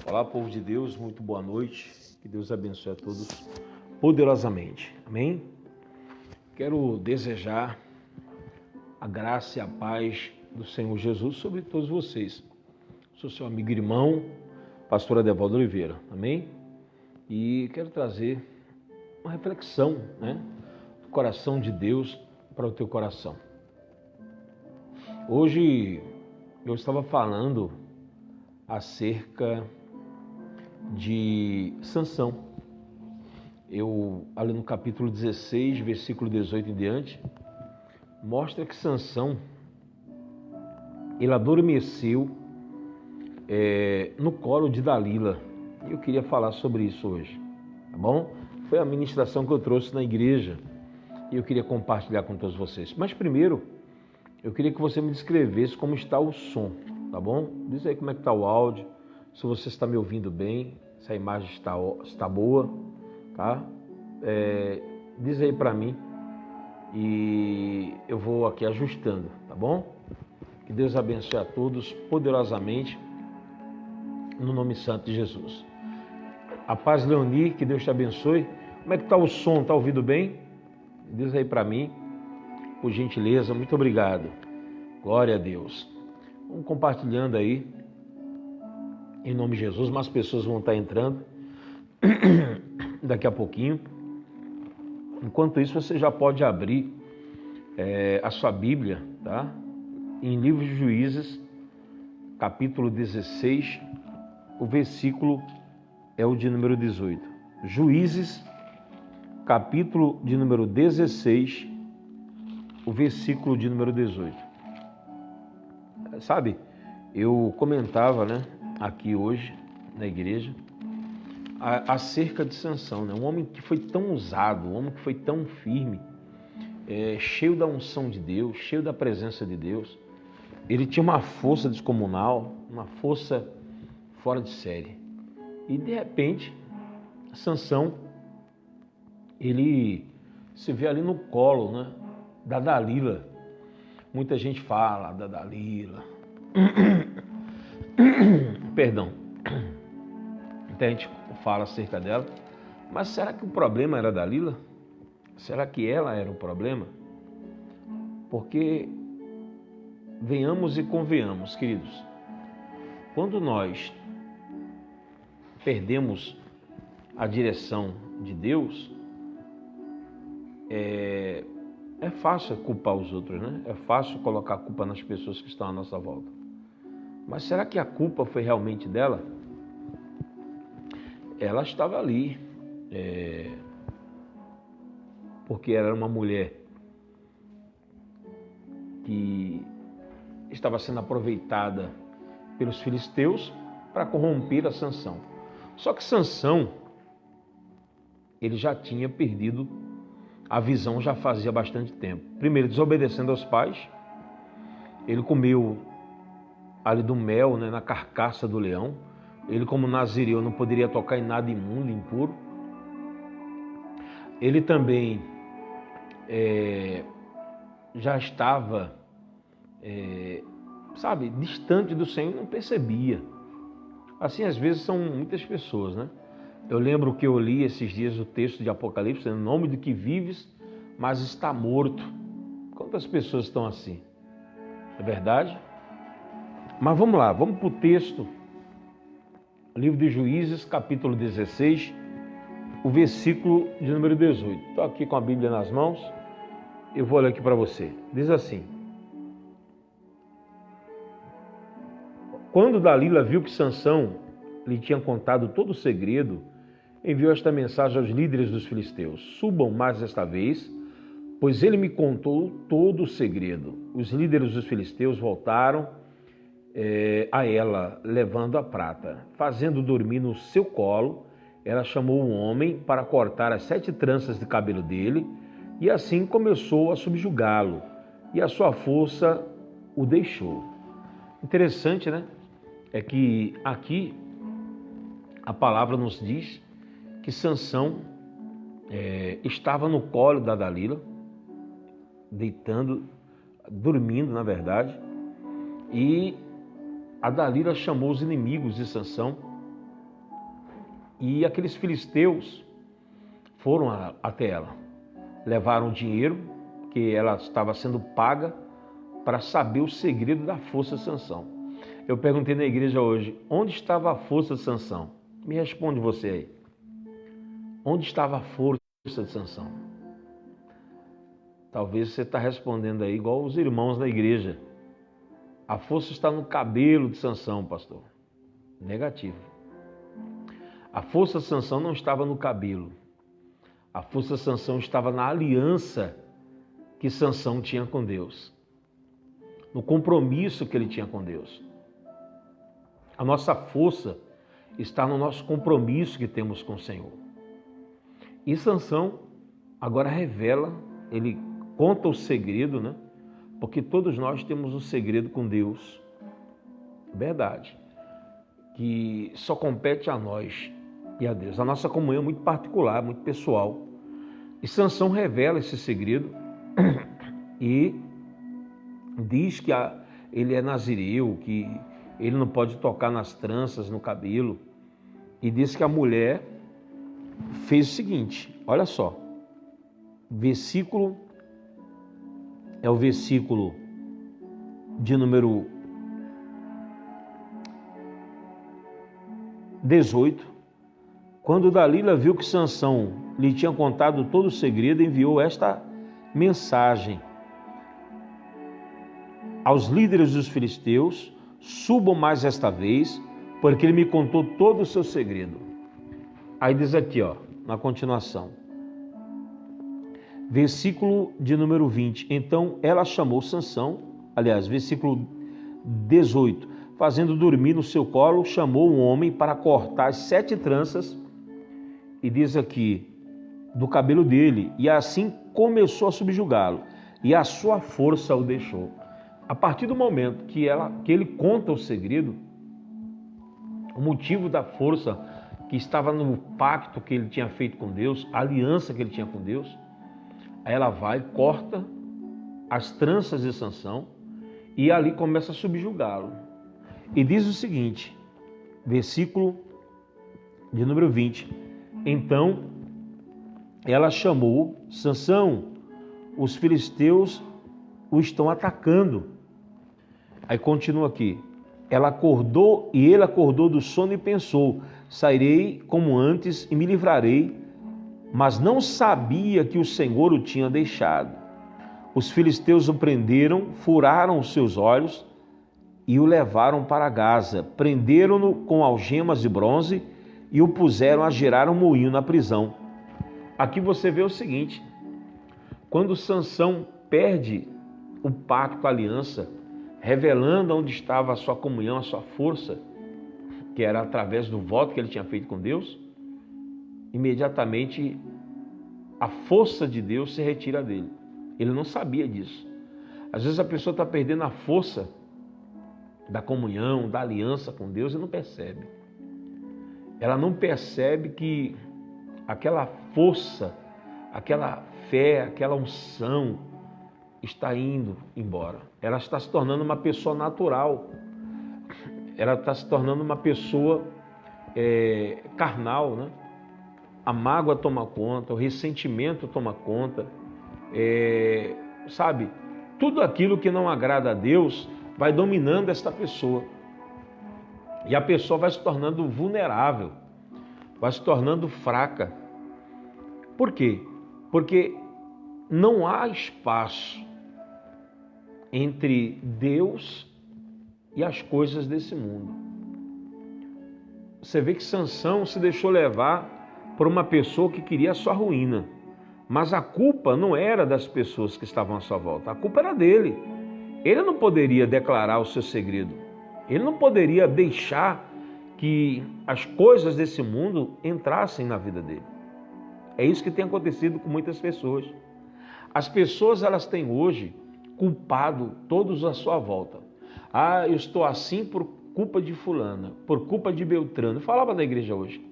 Olá, povo de Deus, muito boa noite. Que Deus abençoe a todos poderosamente. Amém? Quero desejar a graça e a paz do Senhor Jesus sobre todos vocês. Sou seu amigo e irmão, pastor Adevaldo Oliveira. Amém? E quero trazer uma reflexão, do coração de Deus para o teu coração. Hoje eu estava falando acerca de Sansão. Eu, ali no capítulo 16, versículo 18 em diante, mostra que Sansão, ele adormeceu no colo de Dalila. E eu queria falar sobre isso hoje, tá bom? Foi a ministração que eu trouxe na igreja e eu queria compartilhar com todos vocês. Mas primeiro, eu queria que você me descrevesse como está o som, tá bom? Diz aí como é que está o áudio, se você está me ouvindo bem, se a imagem está boa, tá? Diz aí para mim e eu vou aqui ajustando, tá bom? Que Deus abençoe a todos poderosamente, no nome santo de Jesus. A paz, Leoni, que Deus te abençoe. Como é que está o som? Está ouvindo bem? Diz aí para mim, por gentileza, muito obrigado. Glória a Deus. Vamos compartilhando aí, em nome de Jesus, mais pessoas vão estar entrando daqui a pouquinho. Enquanto isso, você já pode abrir a sua Bíblia, tá? Em Livro de Juízes, capítulo 16, o versículo é o de número 18. Juízes, capítulo de número 16, o versículo de número 18. Sabe, eu comentava, aqui hoje, na igreja, acerca de Sansão, um homem que foi tão usado, um homem que foi tão firme, cheio da unção de Deus, cheio da presença de Deus. Ele tinha uma força descomunal, uma força fora de série. E de repente, Sansão, ele se vê ali no colo, da Dalila. Muita gente fala da Dalila. Perdão. Muita gente fala acerca dela. Mas será que o problema era Dalila? Será que ela era o problema? Porque venhamos e convenhamos, queridos. Quando nós perdemos a direção de Deus, é fácil culpar os outros, É fácil colocar a culpa nas pessoas que estão à nossa volta. Mas será que a culpa foi realmente dela? Ela estava ali, porque ela era uma mulher que estava sendo aproveitada pelos filisteus para corromper a Sansão. Só que Sansão, ele já tinha perdido a visão já fazia bastante tempo. Primeiro, desobedecendo aos pais, ele comeu ali do mel, na carcaça do leão. Ele, como nazireu, não poderia tocar em nada imundo, impuro. Ele também já estava, distante do Senhor, não percebia. Assim, às vezes, são muitas pessoas, Eu lembro que eu li esses dias o texto de Apocalipse, no nome do que vives, mas está morto. Quantas pessoas estão assim? É verdade? Mas vamos lá, vamos para o texto. Livro de Juízes, capítulo 16, o versículo de número 18. Estou aqui com a Bíblia nas mãos, eu vou ler aqui para você. Diz assim: Quando Dalila viu que Sansão lhe tinha contado todo o segredo, enviou esta mensagem aos líderes dos filisteus: subam mais esta vez, pois ele me contou todo o segredo. Os líderes dos filisteus voltaram a ela, levando a prata. Fazendo dormir no seu colo, ela chamou um homem para cortar as 7 tranças de cabelo dele, e assim começou a subjugá-lo, e a sua força o deixou. Interessante, É que aqui a palavra nos diz que Sansão estava no colo da Dalila, dormindo, na verdade, e a Dalila chamou os inimigos de Sansão E aqueles filisteus foram até ela, levaram dinheiro, que ela estava sendo paga para saber o segredo da força de Sansão. Eu perguntei na igreja hoje, onde estava a força de Sansão? Me responde você aí. Onde estava a força de Sansão? Talvez você está respondendo aí igual os irmãos da igreja. A força está no cabelo de Sansão, pastor. Negativo. A força de Sansão não estava no cabelo. A força de Sansão estava na aliança que Sansão tinha com Deus. No compromisso que ele tinha com Deus. A nossa força está no nosso compromisso que temos com o Senhor. E Sansão agora revela, ele conta o segredo, né? Porque todos nós temos um segredo com Deus. Verdade. Que só compete a nós e a Deus. A nossa comunhão é muito particular, muito pessoal. E Sansão revela esse segredo e diz que ele é nazireu, que ele não pode tocar nas tranças, no cabelo. E diz que a mulher fez o seguinte, olha só, é o versículo de número 18. Quando Dalila viu que Sansão lhe tinha contado todo o segredo, enviou esta mensagem aos líderes dos filisteus: subam mais esta vez, porque ele me contou todo o seu segredo. Aí diz aqui, ó, na continuação, versículo de número 20. Então ela chamou Sansão, aliás, versículo 18, fazendo dormir no seu colo, chamou um homem para cortar as 7 tranças, e diz aqui, do cabelo dele, e assim começou a subjugá-lo, e a sua força o deixou. A partir do momento que ele conta o segredo, o motivo da força que estava no pacto que ele tinha feito com Deus, a aliança que ele tinha com Deus, aí ela vai, corta as tranças de Sansão e ali começa a subjugá-lo. E diz o seguinte, versículo de número 20. Então ela chamou: Sansão, os filisteus o estão atacando. Aí continua aqui. Ele acordou do sono e pensou: sairei como antes e me livrarei, mas não sabia que o Senhor o tinha deixado. Os filisteus o prenderam, furaram os seus olhos e o levaram para Gaza. Prenderam-no com algemas de bronze e o puseram a girar um moinho na prisão. Aqui você vê o seguinte: quando Sansão perde o pacto, a aliança, revelando onde estava a sua comunhão, a sua força, que era através do voto que ele tinha feito com Deus, imediatamente a força de Deus se retira dele. Ele não sabia disso. Às vezes a pessoa está perdendo a força da comunhão, da aliança com Deus e não percebe. Ela não percebe que aquela força, aquela fé, aquela unção está indo embora. Ela está se tornando uma pessoa natural. Ela está se tornando uma pessoa carnal, né? A mágoa toma conta, o ressentimento toma conta, sabe? Tudo aquilo que não agrada a Deus vai dominando esta pessoa. E a pessoa vai se tornando vulnerável, vai se tornando fraca. Por quê? Porque não há espaço entre Deus e as coisas desse mundo. Você vê que Sansão se deixou levar por uma pessoa que queria a sua ruína. Mas a culpa não era das pessoas que estavam à sua volta, a culpa era dele. Ele não poderia declarar o seu segredo. Ele não poderia deixar que as coisas desse mundo entrassem na vida dele. É isso que tem acontecido com muitas pessoas. As pessoas, elas têm hoje culpado todos à sua volta. Ah, eu estou assim por culpa de fulana, por culpa de Beltrano. Eu falava na igreja hoje.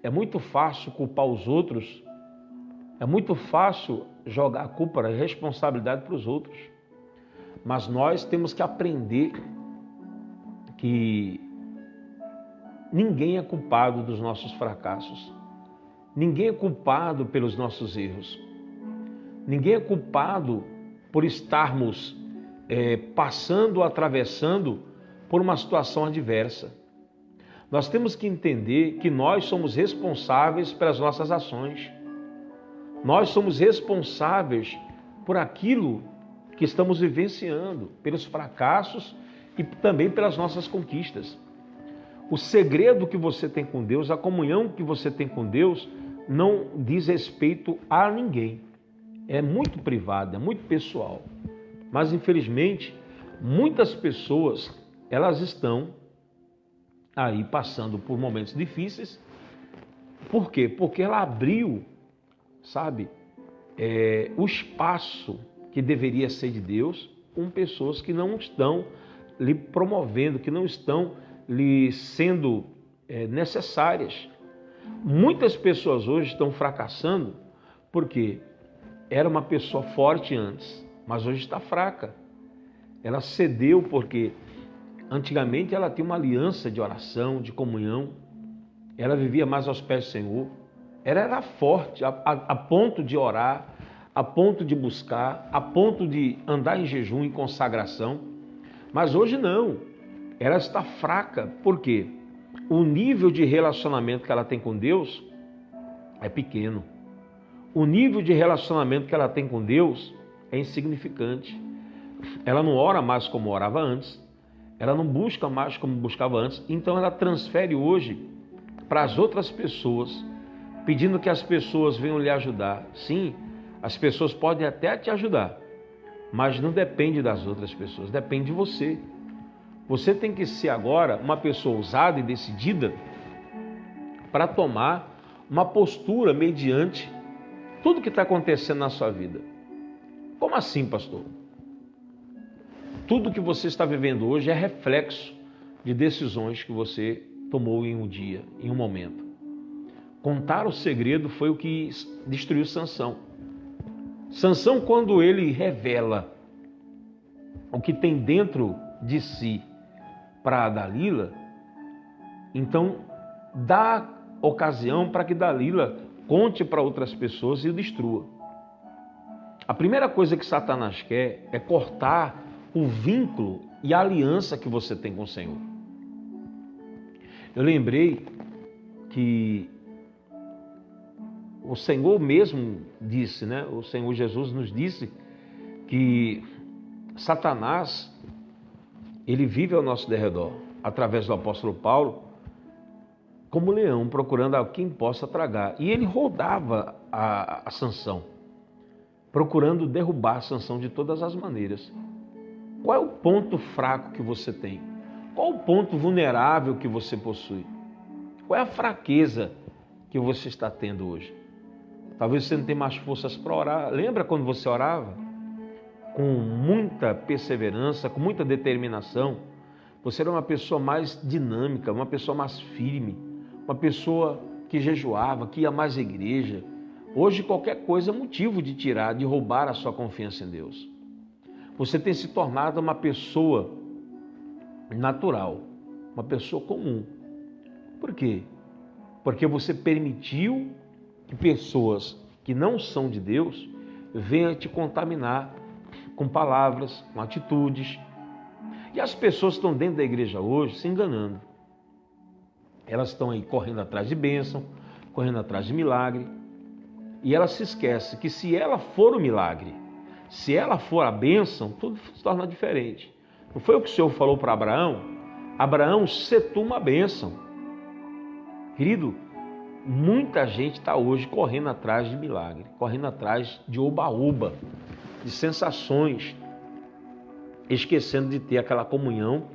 É muito fácil culpar os outros. É muito fácil jogar a culpa, a responsabilidade para os outros. Mas nós temos que aprender que ninguém é culpado dos nossos fracassos. Ninguém é culpado pelos nossos erros. Ninguém é culpado por estarmos passando ou atravessando por uma situação adversa. Nós temos que entender que nós somos responsáveis pelas nossas ações. Nós somos responsáveis por aquilo que estamos vivenciando, pelos fracassos e também pelas nossas conquistas. O segredo que você tem com Deus, a comunhão que você tem com Deus, não diz respeito a ninguém. É muito privado, é muito pessoal. Mas, infelizmente, muitas pessoas, elas estão aí passando por momentos difíceis. Por quê? Porque ela abriu, o espaço que deveria ser de Deus com pessoas que não estão lhe promovendo, que não estão lhe sendo necessárias. Muitas pessoas hoje estão fracassando porque era uma pessoa forte antes, mas hoje está fraca. Ela cedeu porque antigamente ela tinha uma aliança de oração, de comunhão, ela vivia mais aos pés do Senhor, ela era forte a ponto de orar, a ponto de buscar, a ponto de andar em jejum e consagração, mas hoje não, ela está fraca, por quê? O nível de relacionamento que ela tem com Deus é pequeno, o nível de relacionamento que ela tem com Deus é insignificante, ela não ora mais como orava antes, ela não busca mais como buscava antes, então ela transfere hoje para as outras pessoas, pedindo que as pessoas venham lhe ajudar. Sim, as pessoas podem até te ajudar, mas não depende das outras pessoas, depende de você. Você tem que ser agora uma pessoa ousada e decidida para tomar uma postura mediante tudo que está acontecendo na sua vida. Como assim, pastor? Tudo que você está vivendo hoje é reflexo de decisões que você tomou em um dia, em um momento. Contar o segredo foi o que destruiu Sansão. Sansão, quando ele revela o que tem dentro de si para Dalila, então dá ocasião para que Dalila conte para outras pessoas e o destrua. A primeira coisa que Satanás quer é cortar o vínculo e a aliança que você tem com o Senhor. Eu lembrei que o Senhor mesmo disse, o Senhor Jesus nos disse que Satanás, ele vive ao nosso derredor, através do apóstolo Paulo, como leão, procurando a quem possa tragar. E ele rodava a Sansão, procurando derrubar Sansão de todas as maneiras. Qual é o ponto fraco que você tem? Qual o ponto vulnerável que você possui? Qual é a fraqueza que você está tendo hoje? Talvez você não tenha mais forças para orar. Lembra quando você orava? Com muita perseverança, com muita determinação. Você era uma pessoa mais dinâmica, uma pessoa mais firme, uma pessoa que jejuava, que ia mais à igreja. Hoje qualquer coisa é motivo de tirar, de roubar a sua confiança em Deus. Você tem se tornado uma pessoa natural, uma pessoa comum. Por quê? Porque você permitiu que pessoas que não são de Deus venham te contaminar com palavras, com atitudes. E as pessoas estão dentro da igreja hoje se enganando. Elas estão aí correndo atrás de bênção, correndo atrás de milagre. E ela se esquece que se ela for o milagre, se ela for a bênção, tudo se torna diferente. Não foi o que o Senhor falou para Abraão? Abraão, se tu uma bênção. Querido, muita gente está hoje correndo atrás de milagre, correndo atrás de oba-oba, de sensações, esquecendo de ter aquela comunhão,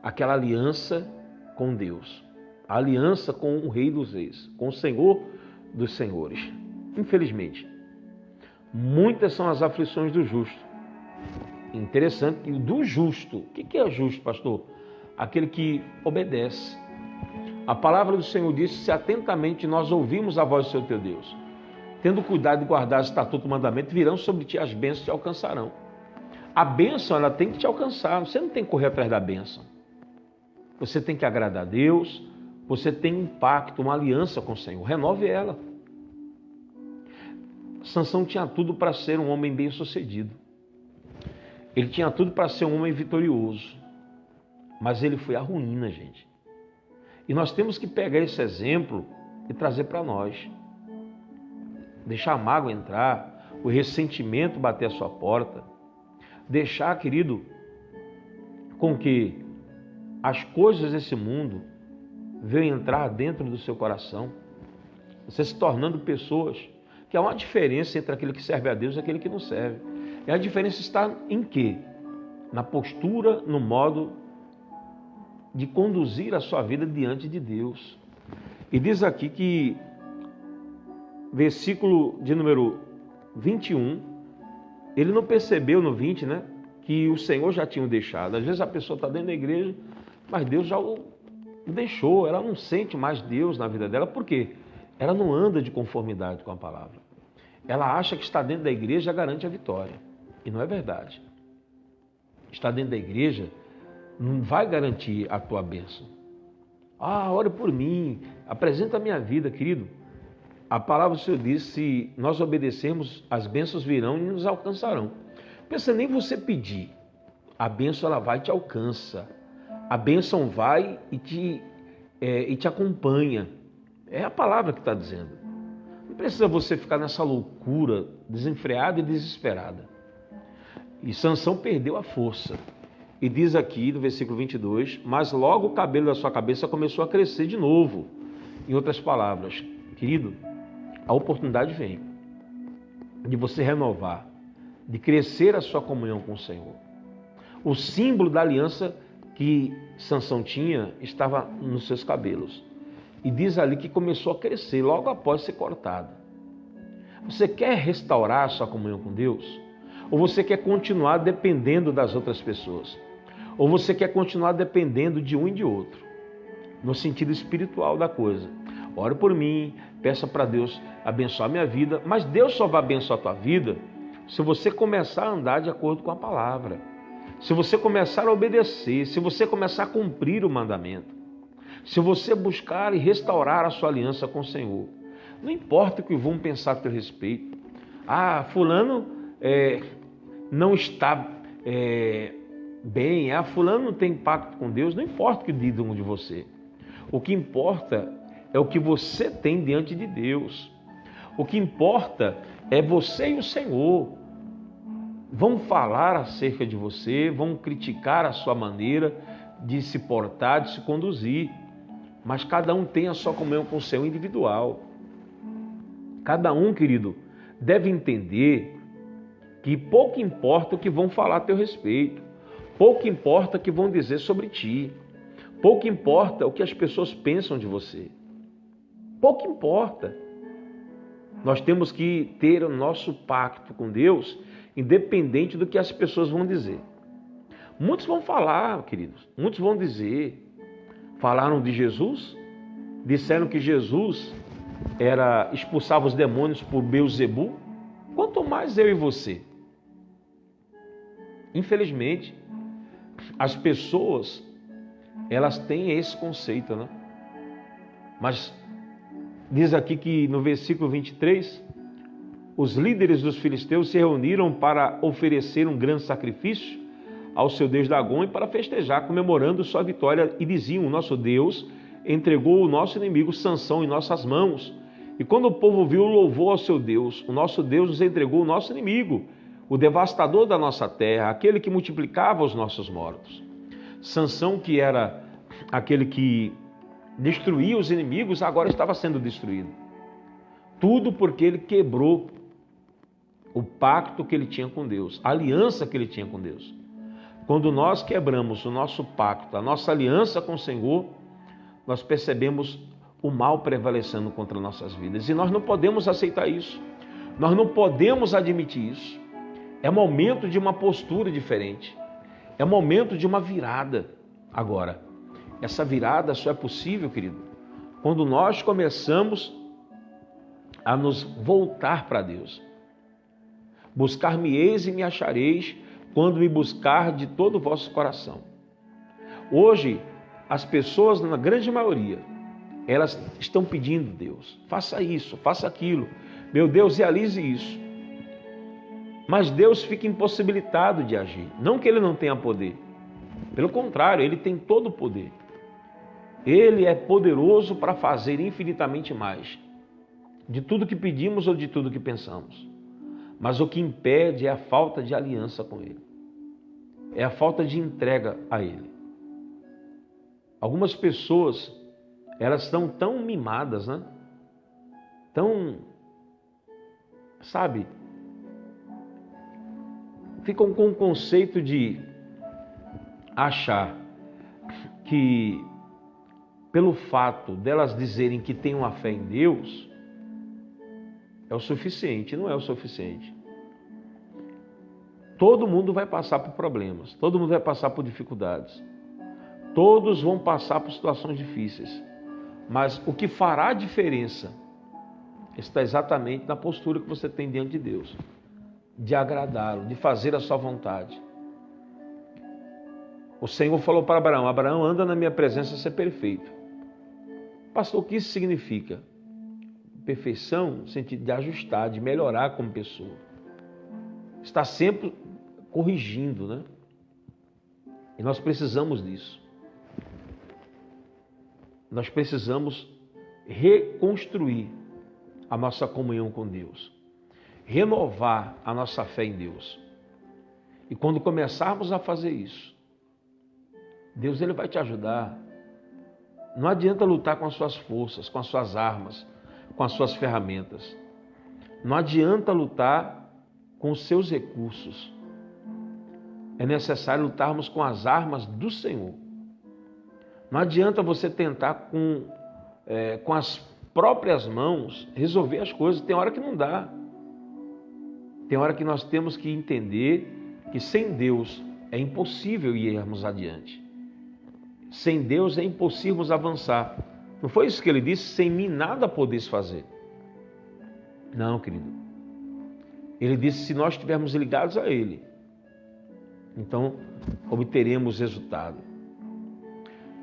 aquela aliança com Deus, a aliança com o Rei dos Reis, com o Senhor dos Senhores. Infelizmente, muitas são as aflições do justo. Interessante que do justo, o que é justo, pastor? Aquele que obedece. A palavra do Senhor diz: se atentamente nós ouvimos a voz do Senhor teu Deus, tendo cuidado de guardar os estatutos e mandamentos, virão sobre ti as bênçãos e te alcançarão. A bênção, ela tem que te alcançar, você não tem que correr atrás da bênção. Você tem que agradar a Deus, Você tem um pacto, uma aliança com o Senhor. Renove ela. Sansão tinha tudo para ser um homem bem-sucedido. Ele tinha tudo para ser um homem vitorioso. Mas ele foi a ruína, gente. E nós temos que pegar esse exemplo e trazer para nós. Deixar a mágoa entrar, o ressentimento bater a sua porta. Deixar, querido, com que as coisas desse mundo venham entrar dentro do seu coração. Você se tornando pessoas que há uma diferença entre aquele que serve a Deus e aquele que não serve. E a diferença está em quê? Na postura, no modo de conduzir a sua vida diante de Deus. E diz aqui que, versículo de número 21, ele não percebeu no 20, né? Que o Senhor já tinha o deixado. Às vezes a pessoa está dentro da igreja, mas Deus já o deixou. Ela não sente mais Deus na vida dela. Por quê? Ela não anda de conformidade com a palavra. Ela acha que está dentro da igreja garante a vitória. E não é verdade. Estar dentro da igreja não vai garantir a tua bênção. Ore por mim, apresenta a minha vida, querido. A palavra do Senhor diz, se nós obedecermos, as bênçãos virão e nos alcançarão. Pensa, nem você pedir, a bênção ela vai e te alcança. A bênção vai e te acompanha. É a palavra que está dizendo. Não precisa você ficar nessa loucura, desenfreada e desesperada. E Sansão perdeu a força. E diz aqui, no versículo 22, mas logo o cabelo da sua cabeça começou a crescer de novo. Em outras palavras, querido, a oportunidade vem de você renovar, de crescer a sua comunhão com o Senhor. O símbolo da aliança que Sansão tinha estava nos seus cabelos. E diz ali que começou a crescer logo após ser cortado. Você quer restaurar a sua comunhão com Deus? Ou você quer continuar dependendo das outras pessoas? Ou você quer continuar dependendo de um e de outro? No sentido espiritual da coisa. Ore por mim, peça para Deus abençoar a minha vida. Mas Deus só vai abençoar a tua vida se você começar a andar de acordo com a palavra. Se você começar a obedecer, se você começar a cumprir o mandamento. Se você buscar e restaurar a sua aliança com o Senhor. Não importa o que vão pensar a teu respeito. Fulano não está bem. Fulano não tem pacto com Deus. Não importa o que digam de você. O que importa é o que você tem diante de Deus. O que importa é você e o Senhor. Vão falar acerca de você, vão criticar a sua maneira de se portar, de se conduzir. Mas cada um tem a sua comunhão com o Senhor individual. Cada um, querido, deve entender que pouco importa o que vão falar a teu respeito. Pouco importa o que vão dizer sobre ti. Pouco importa o que as pessoas pensam de você. Pouco importa. Nós temos que ter o nosso pacto com Deus, independente do que as pessoas vão dizer. Muitos vão falar, queridos. Muitos vão dizer. Falaram de Jesus, disseram que Jesus expulsava os demônios por Beelzebu. Quanto mais eu e você. Infelizmente, as pessoas, elas têm esse conceito, né? Mas diz aqui que no versículo 23, os líderes dos filisteus se reuniram para oferecer um grande sacrifício ao seu Deus Dagom e para festejar, comemorando sua vitória, e diziam: o nosso Deus entregou o nosso inimigo Sansão em nossas mãos. E quando o povo viu, louvou ao seu Deus: o nosso Deus nos entregou o nosso inimigo, o devastador da nossa terra, aquele que multiplicava os nossos mortos. Sansão, que era aquele que destruía os inimigos, agora estava sendo destruído. Tudo porque ele quebrou o pacto que ele tinha com Deus, a aliança que ele tinha com Deus. Quando nós quebramos o nosso pacto, a nossa aliança com o Senhor, nós percebemos o mal prevalecendo contra nossas vidas. E nós não podemos aceitar isso. Nós não podemos admitir isso. É momento de uma postura diferente. É momento de uma virada. Agora, essa virada só é possível, querido, quando nós começamos a nos voltar para Deus. Buscar-me-eis e me achareis, quando me buscar de todo o vosso coração. Hoje, as pessoas, na grande maioria, elas estão pedindo, Deus, faça isso, faça aquilo. Meu Deus, realize isso. Mas Deus fica impossibilitado de agir. Não que Ele não tenha poder. Pelo contrário, Ele tem todo o poder. Ele é poderoso para fazer infinitamente mais de tudo que pedimos ou de tudo que pensamos. Mas o que impede é a falta de aliança com Ele. É a falta de entrega a Ele. Algumas pessoas, elas estão tão mimadas, né? Tão, sabe? Ficam com o conceito de achar que, pelo fato delas dizerem que têm uma fé em Deus, é o suficiente. Não é o suficiente. Todo mundo vai passar por problemas, todo mundo vai passar por dificuldades, todos vão passar por situações difíceis, mas o que fará a diferença está exatamente na postura que você tem diante de Deus, de agradá-lo, de fazer a sua vontade. O Senhor falou para Abraão: Abraão, anda na minha presença, ser perfeito. Pastor, o que isso significa? Perfeição no sentido de ajustar, de melhorar como pessoa. Está sempre corrigindo, né? E nós precisamos disso. Nós precisamos reconstruir a nossa comunhão com Deus, renovar a nossa fé em Deus. E quando começarmos a fazer isso, Deus, Ele vai te ajudar. Não adianta lutar com as suas forças, com as suas armas, com as suas ferramentas. Não adianta lutar com os seus recursos. É necessário lutarmos com as armas do Senhor. Não adianta você tentar com as próprias mãos resolver as coisas. Tem hora que não dá. Tem hora que nós temos que entender que sem Deus é impossível irmos adiante. Sem Deus é impossível avançar. Não foi isso que ele disse? Sem mim nada podeis fazer. Não, querido. Ele disse: se nós estivermos ligados a Ele, então obteremos resultado.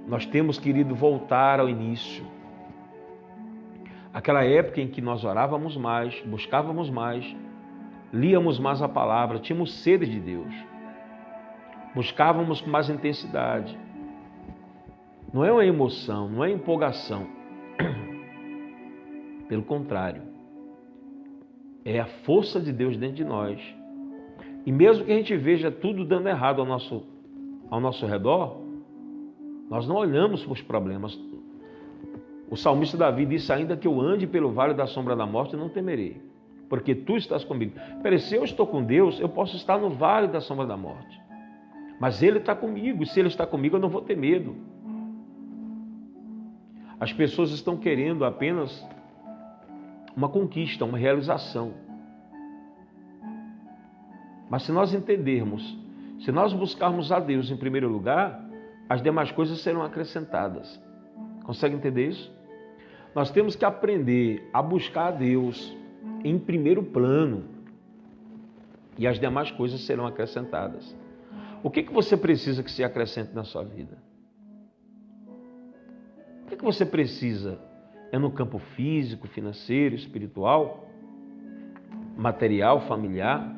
Nós temos, querido, voltar ao início. Aquela época em que nós orávamos mais, buscávamos mais, líamos mais a palavra, tínhamos sede de Deus. Buscávamos com mais intensidade. Não é uma emoção, não é empolgação. Pelo contrário, é a força de Deus dentro de nós. E mesmo que a gente veja tudo dando errado ao nosso redor, nós não olhamos para os problemas. O salmista Davi disse: ainda que eu ande pelo vale da sombra da morte, eu não temerei, porque tu estás comigo. Peraí, se eu estou com Deus, eu posso estar no vale da sombra da morte, mas Ele está comigo, e se Ele está comigo, eu não vou ter medo. As pessoas estão querendo apenas uma conquista, uma realização. Mas se nós entendermos, se nós buscarmos a Deus em primeiro lugar, as demais coisas serão acrescentadas. Consegue entender isso? Nós temos que aprender a buscar a Deus em primeiro plano e as demais coisas serão acrescentadas. O que você precisa que se acrescente na sua vida? O que você precisa? É no campo físico, financeiro, espiritual, material, familiar?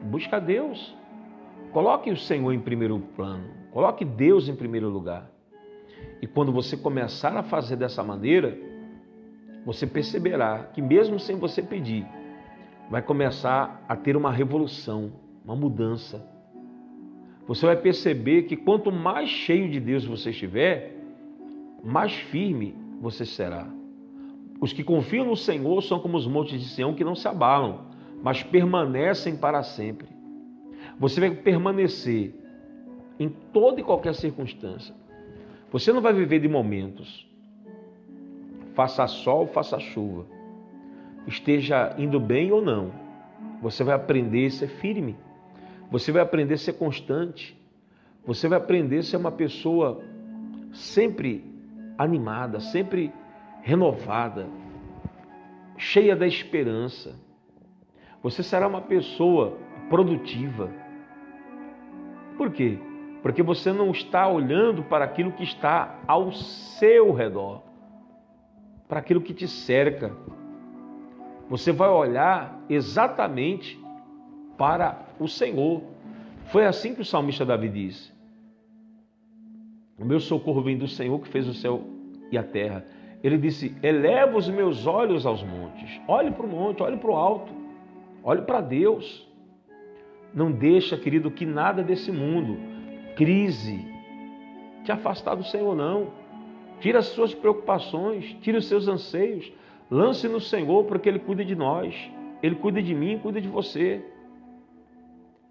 Busca a Deus. Coloque o Senhor em primeiro plano. Coloque Deus em primeiro lugar. E quando você começar a fazer dessa maneira, você perceberá que mesmo sem você pedir, vai começar a ter uma revolução, uma mudança. Você vai perceber que quanto mais cheio de Deus você estiver, mais firme você será. Os que confiam no Senhor são como os montes de Sião que não se abalam, mas permanecem para sempre. Você vai permanecer em toda e qualquer circunstância. Você não vai viver de momentos. Faça sol, faça chuva. Esteja indo bem ou não. Você vai aprender a ser firme. Você vai aprender a ser constante. Você vai aprender a ser uma pessoa sempre animada, sempre renovada, cheia da esperança. Você será uma pessoa produtiva. Por quê? porque você não está olhando para aquilo que está ao seu redor, para aquilo que te cerca. Você vai olhar exatamente para o Senhor. Foi assim que o salmista Davi disse: o meu socorro vem do Senhor que fez o céu e a terra. Ele disse: eleva os meus olhos aos montes. Olhe para o monte, olhe para o alto, olhe para Deus. Não deixa, querido, que nada desse mundo, crise, te afastar do Senhor, não. Tira as suas preocupações, tira os seus anseios, lance no Senhor, porque Ele cuida de nós. Ele cuida de mim, cuida de você.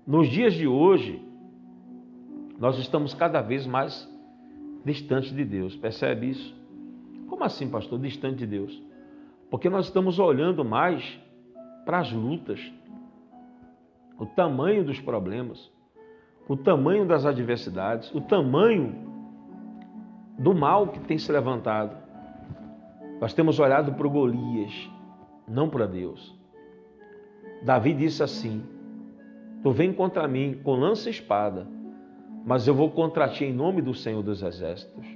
Nos dias de hoje, nós estamos cada vez mais distantes de Deus. Percebe isso? Como assim, pastor, distante de Deus? Porque nós estamos olhando mais para as lutas, o tamanho dos problemas, o tamanho das adversidades, o tamanho do mal que tem se levantado. Nós temos olhado para o Golias, não para Deus. Davi disse assim: tu vem contra mim com lança e espada, mas eu vou contra ti em nome do Senhor dos Exércitos.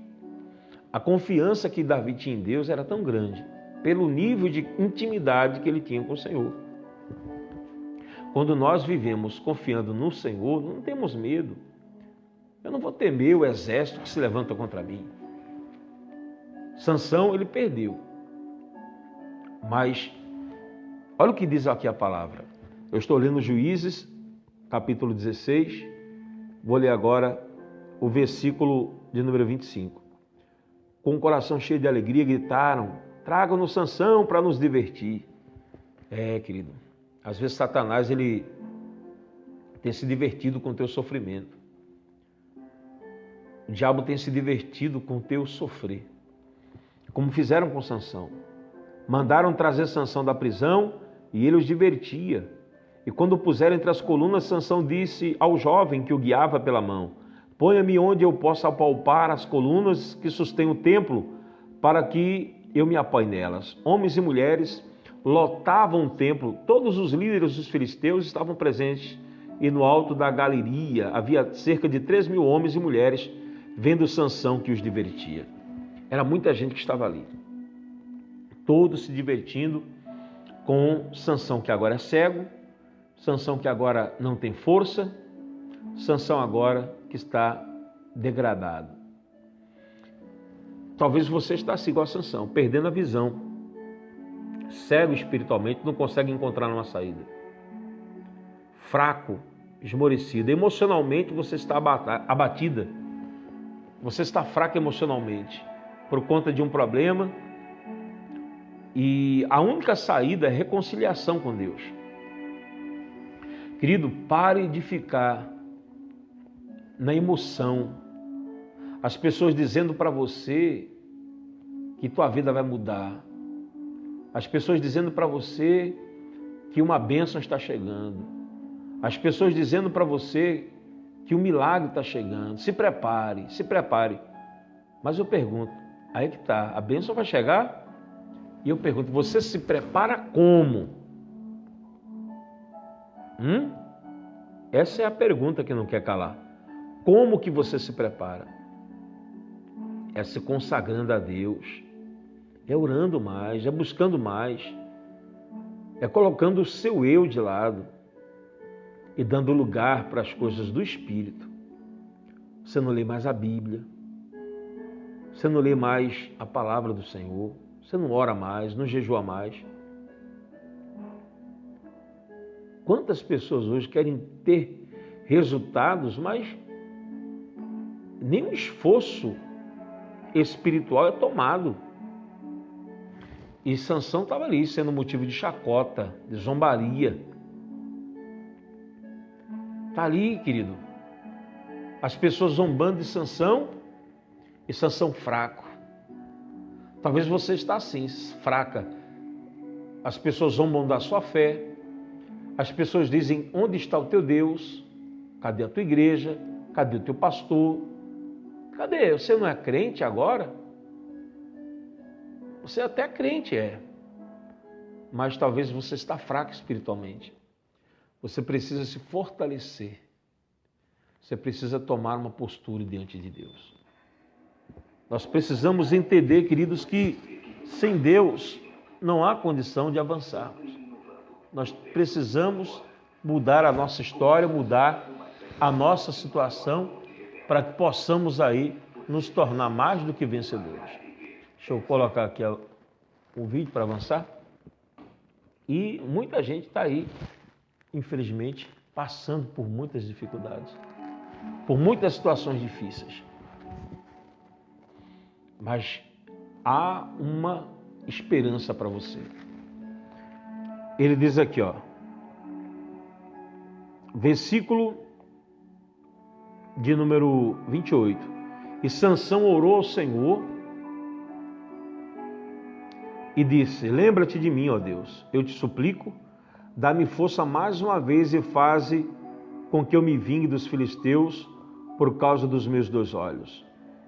A confiança que Davi tinha em Deus era tão grande, pelo nível de intimidade que ele tinha com o Senhor. Quando nós vivemos confiando no Senhor, não temos medo. Eu não vou temer o exército que se levanta contra mim. Sansão, ele perdeu. Mas, olha o que diz aqui a palavra. Eu estou lendo Juízes, capítulo 16. Vou ler agora o versículo de número 25. Com o coração cheio de alegria, gritaram: tragam-nos Sansão para nos divertir. Querido, às vezes Satanás, ele tem se divertido com o teu sofrimento. O diabo tem se divertido com o teu sofrer, como fizeram com Sansão. Mandaram trazer Sansão da prisão e ele os divertia. E quando o puseram entre as colunas, Sansão disse ao jovem que o guiava pela mão: ponha-me onde eu possa apalpar as colunas que sustêm o templo, para que eu me apoie nelas. Homens e mulheres lotavam o templo, todos os líderes dos filisteus estavam presentes, e no alto da galeria havia cerca de 3.000 homens e mulheres, vendo Sansão que os divertia. Era muita gente que estava ali, todos se divertindo com Sansão, que agora é cego, Sansão que agora não tem força, Sansão agora que está degradado. Talvez você está assim igual a Sansão, perdendo a visão, cego espiritualmente, não consegue encontrar uma saída. Fraco, esmorecido, emocionalmente você está abatida. Você está fraco emocionalmente por conta de um problema, e a única saída é reconciliação com Deus. Querido, pare de ficar na emoção. As pessoas dizendo para você que tua vida vai mudar. As pessoas dizendo para você que uma bênção está chegando. As pessoas dizendo para você que o milagre está chegando. Se prepare, se prepare. Mas eu pergunto, aí que está, a bênção vai chegar? E eu pergunto, você se prepara como? Essa é a pergunta que não quer calar. Como que você se prepara? É se consagrando a Deus, é orando mais, é buscando mais, é colocando o seu eu de lado e dando lugar para as coisas do Espírito. Você não lê mais a Bíblia, você não lê mais a palavra do Senhor, você não ora mais, não jejua mais. Quantas pessoas hoje querem ter resultados, mas nenhum esforço espiritual é tomado. E Sansão estava ali sendo motivo de chacota, de zombaria. Está ali, querido. As pessoas zombando de Sansão e Sansão fraco. Talvez você está assim, fraca. As pessoas zombam da sua fé. As pessoas dizem: onde está o teu Deus? Cadê a tua igreja? Cadê o teu pastor? Cadê? Você não é crente agora? Você até é crente, mas talvez você está fraco espiritualmente. Você precisa se fortalecer. você precisa tomar uma postura diante de Deus. Nós precisamos entender, queridos, que sem Deus não há condição de avançarmos. Nós precisamos mudar a nossa história, mudar a nossa situação, para que possamos aí nos tornar mais do que vencedores. Deixa eu colocar aqui o vídeo para avançar. E muita gente está aí, infelizmente, passando por muitas dificuldades, por muitas situações difíceis. Mas há uma esperança para você. Ele diz aqui, versículo de número 28. E Sansão orou ao Senhor e disse: lembra-te de mim, ó Deus, eu te suplico, dá-me força mais uma vez e faze com que eu me vingue dos filisteus por causa dos meus 2 olhos.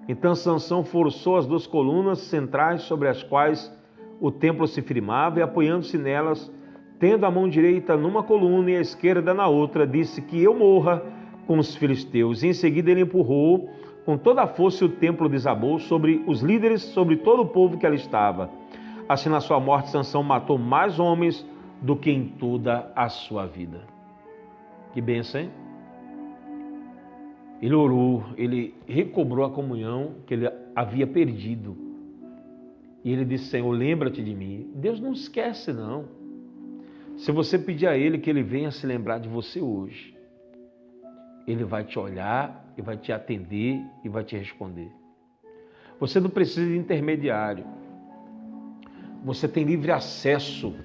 Então Sansão forçou as 2 colunas centrais sobre as quais o templo se firmava, e apoiando-se nelas, tendo a mão direita numa coluna e a esquerda na outra, disse que eu morra com os filisteus. E em seguida ele empurrou com toda a força e o templo desabou sobre os líderes, sobre todo o povo que ali estava. Assim, na sua morte, Sansão matou mais homens do que em toda a sua vida. Que bênção, hein? Ele orou, ele recobrou a comunhão que ele havia perdido. E ele disse: Senhor, lembra-te de mim. Deus não esquece, não. Se você pedir a Ele que Ele venha se lembrar de você hoje, Ele vai te olhar e vai te atender e vai te responder. Você não precisa de intermediário. Você tem livre acesso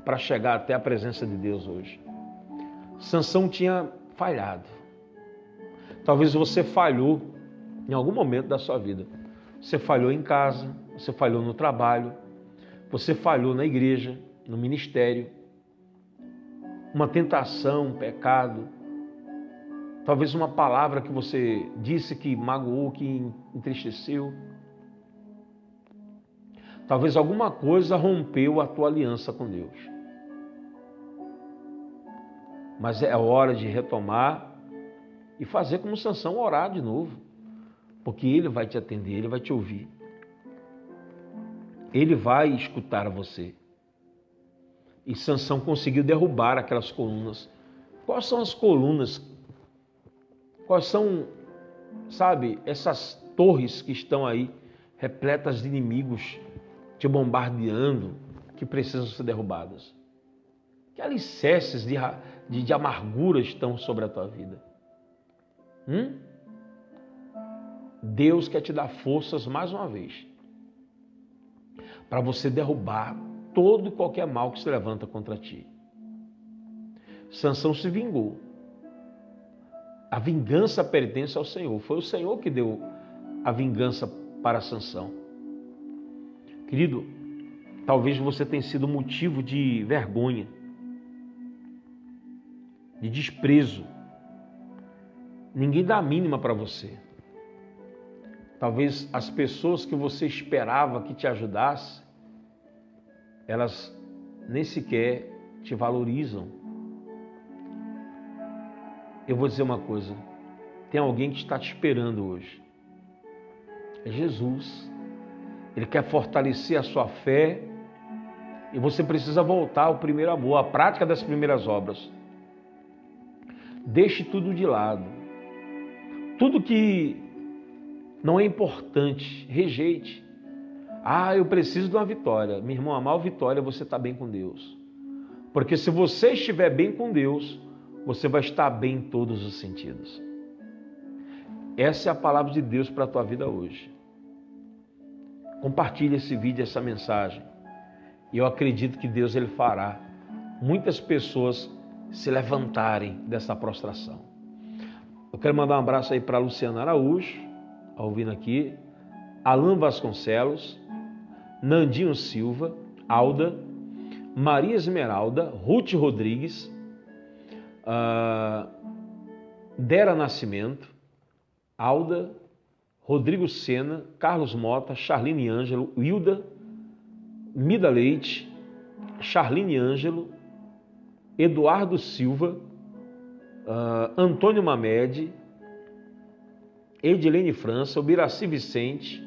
para chegar até a presença de Deus hoje. Sansão tinha falhado. Talvez você falhou em algum momento da sua vida. Você falhou em casa, você falhou no trabalho, você falhou na igreja, no ministério. Uma tentação, um pecado. Talvez uma palavra que você disse que magoou, que entristeceu. Talvez alguma coisa rompeu a tua aliança com Deus. Mas é hora de retomar e fazer como Sansão, orar de novo. Porque Ele vai te atender, Ele vai te ouvir. Ele vai escutar a você. E Sansão conseguiu derrubar aquelas colunas. Quais são as colunas? Quais são, essas torres que estão aí, repletas de inimigos, te bombardeando, que precisam ser derrubadas? Que alicerces de amargura estão sobre a tua vida? Deus quer te dar forças mais uma vez, para você derrubar todo e qualquer mal que se levanta contra ti. Sansão se vingou. A vingança pertence ao Senhor. Foi o Senhor que deu a vingança para Sansão. Querido, talvez você tenha sido motivo de vergonha, de desprezo. Ninguém dá a mínima para você. Talvez as pessoas que você esperava que te ajudassem, elas nem sequer te valorizam. Eu vou dizer uma coisa, tem alguém que está te esperando hoje. É Jesus. Ele quer fortalecer a sua fé e você precisa voltar ao primeiro amor, à prática das primeiras obras. Deixe tudo de lado. Tudo que não é importante, rejeite. Eu preciso de uma vitória. Meu irmão, a maior vitória é você estar bem com Deus. Porque se você estiver bem com Deus, você vai estar bem em todos os sentidos. Essa é a palavra de Deus para a tua vida hoje. Compartilhe esse vídeo, essa mensagem. E eu acredito que Deus ele fará muitas pessoas se levantarem dessa prostração. Eu quero mandar um abraço aí para Luciana Araújo, ouvindo aqui, Alan Vasconcelos, Nandinho Silva, Alda, Maria Esmeralda, Ruth Rodrigues, Dera Nascimento, Alda, Rodrigo Sena, Carlos Mota, Charline Ângelo, Hilda, Mida Leite, Charline Ângelo, Eduardo Silva, Antônio Mamed, Edilene França, Ubiraci Vicente,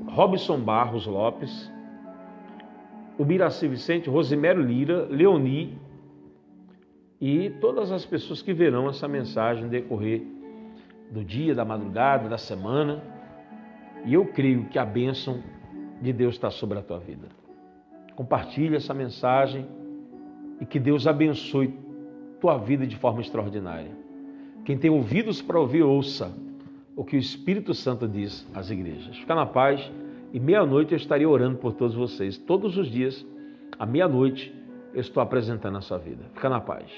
Robson Barros Lopes, Ubiraci Vicente, Rosemero Lira, Leoni e todas as pessoas que verão essa mensagem no decorrer do dia, da madrugada, da semana. E eu creio que a bênção de Deus está sobre a tua vida. Compartilhe essa mensagem e que Deus abençoe tua vida de forma extraordinária. Quem tem ouvidos para ouvir, ouça o que o Espírito Santo diz às igrejas. Fica na paz e meia-noite eu estarei orando por todos vocês. Todos os dias, à meia-noite, eu estou apresentando a sua vida. Fica na paz.